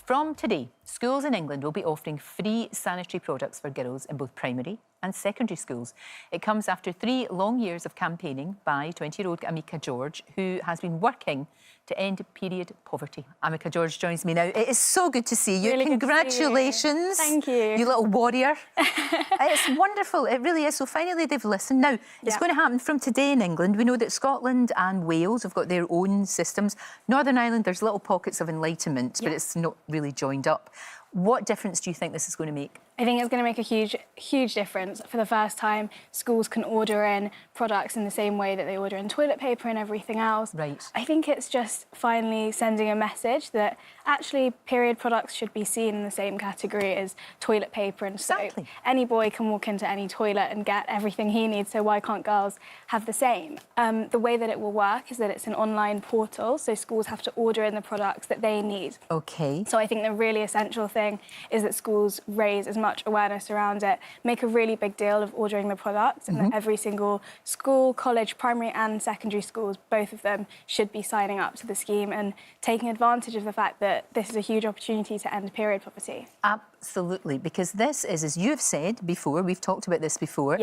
From today, schools in England will be offering free sanitary products for girls in both primary and secondary schools. It comes after 3 long years of campaigning by 20-year-old Amika George, who has been working to end period poverty. Amika George joins me now. It is so good to see you. Really Congratulations. Thank you. You little warrior. It's wonderful. It really is. So finally they've listened. Now, it's going to happen from today in England. We know that Scotland and Wales have got their own systems. Northern Ireland, there's little pockets of enlightenment, but it's not really joined up. What difference do you think this is going to make? I think it's going to make a huge difference. For the first time, schools can order in products in the same way that they order in toilet paper and everything else. Right. I think it's just finally sending a message that actually period products should be seen in the same category as toilet paper and soap. Exactly. Any boy can walk into any toilet and get everything he needs, so why can't girls have the same? The way that it will work is that it's an online portal, so schools have to order in the products that they need. OK. So I think the really essential thing is that schools raise as much awareness around it, make a really big deal of ordering the products, and that every single school, college, primary and secondary schools, both of them, should be signing up to the scheme and taking advantage of the fact that this is a huge opportunity to end period poverty. Absolutely, because this is, as you've said before, we've talked about this before,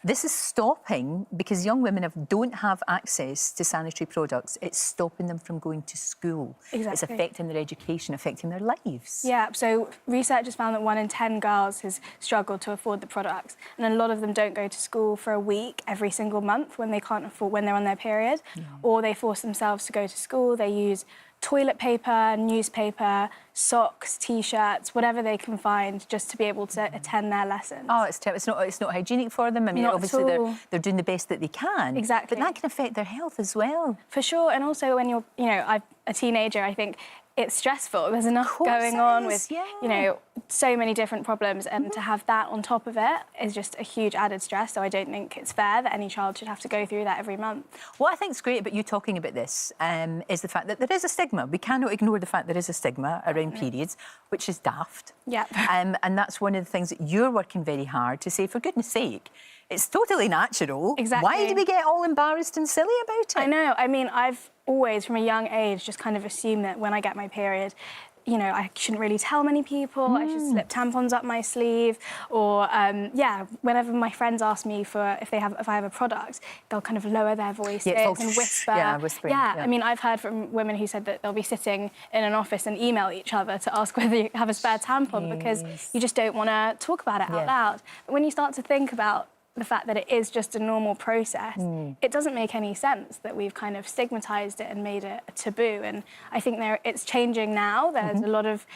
this is stopping, because young women don't have access to sanitary products, it's stopping them from going to school. Exactly. It's affecting their education, affecting their lives. Yeah, so research has found that 1 in 10 girls has struggled to afford the products, and a lot of them don't go to school for a week every single month when they can't afford, when they're on their period, or they force themselves to go to school. They use toilet paper, newspaper, socks, T-shirts, whatever they can find, just to be able to attend their lessons. Oh, it's terrible. It's not hygienic for them. I mean, obviously they're doing the best that they can. Exactly. But that can affect their health as well. For sure, and also when you're, a teenager, I think it's stressful. There's enough going on with, so many different problems, and to have that on top of it is just a huge added stress. So I don't think it's fair that any child should have to go through that every month. What I think is great about you talking about this is the fact that there is a stigma. We cannot ignore the fact there is a stigma around periods, which is daft. Yeah. And that's one of the things that you're working very hard to say, for goodness sake, it's totally natural. Exactly. Why do we get all embarrassed and silly about it? I know. I mean, I've always, from a young age, just kind of assumed that when I get my period, I shouldn't really tell many people. I should slip tampons up my sleeve, or whenever my friends ask me if I have a product, they'll kind of lower their voice and whisper. Yeah, whispering. Yeah, I mean, I've heard from women who said that they'll be sitting in an office and email each other to ask whether you have a spare tampon because you just don't want to talk about it out loud. But when you start to think about the fact that it is just a normal process, it doesn't make any sense that we've kind of stigmatised it and made it a taboo. And I think it's changing now. There's a lot of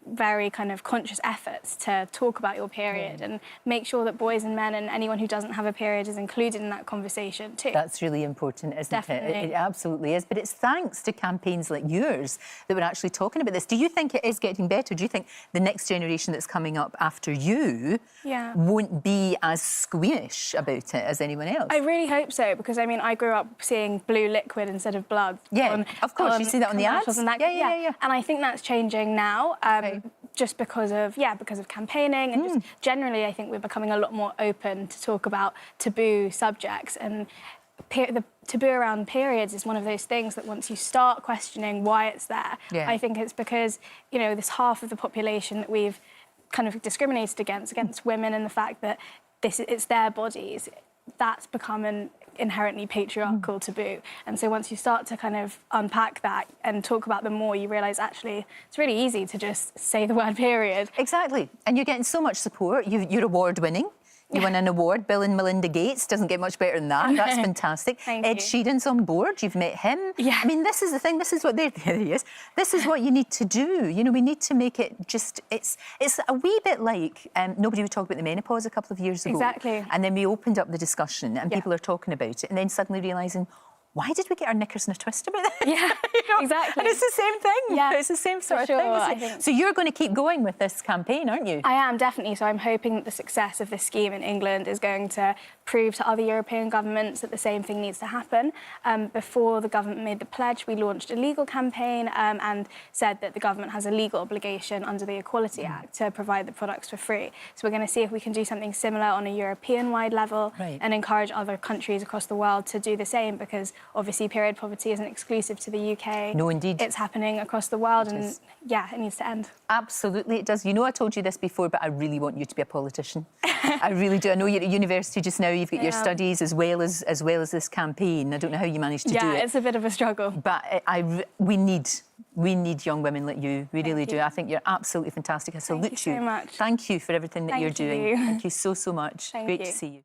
very kind of conscious efforts to talk about your period and make sure that boys and men and anyone who doesn't have a period is included in that conversation too. That's really important, isn't it? It absolutely is. But it's thanks to campaigns like yours that we're actually talking about this. Do you think it is getting better? Do you think the next generation that's coming up after you won't be as squeamish about it as anyone else? I really hope so, because I mean, I grew up seeing blue liquid instead of blood. Yeah, of course, you see that on the ads. And and I think that's changing now, just because of campaigning and just generally, I think we're becoming a lot more open to talk about taboo subjects. And the taboo around periods is one of those things that once you start questioning why it's there, I think it's because this half of the population that we've kind of discriminated against women, and the fact that it's their bodies, that's become an inherently patriarchal taboo. And so once you start to kind of unpack that and talk about them more, you realise actually it's really easy to just say the word period. Exactly. And you're getting so much support. You're award-winning. You won an award. Bill and Melinda Gates. Doesn't get much better than that. That's fantastic. Ed Sheeran's on board. You've met him. Yeah. I mean, this is the thing. This is what there he is. This is what you need to do. We need to make it just... It's a wee bit like... nobody would talk about the menopause a couple of years ago. Exactly. And then we opened up the discussion and people are talking about it, and then suddenly realising, why did we get our knickers in a twist about that? Yeah, exactly. And it's the same thing. Yeah, it's the same sort of thing. I think. So you're going to keep going with this campaign, aren't you? I am, definitely. So I'm hoping that the success of this scheme in England is going to prove to other European governments that the same thing needs to happen. Before the government made the pledge, we launched a legal campaign and said that the government has a legal obligation under the Equality Act to provide the products for free. So we're going to see if we can do something similar on a European-wide level and encourage other countries across the world to do the same, because obviously period poverty isn't exclusive to the UK. way No, indeed. it's happening across the world. It And is. yeah, it needs to end. Absolutely, it does. You know, I told you this before, but I really want you to be a politician. I really do. I know you're at university just now. You've got your studies as well as this campaign. I don't know how you managed to do it. Yeah, it's a bit of a struggle. But we need young women like you. We really do. I think you're absolutely fantastic. I salute you. Thank you so much. Thank you for everything that you're doing. You. Thank you so much. Thank Great you. to see you.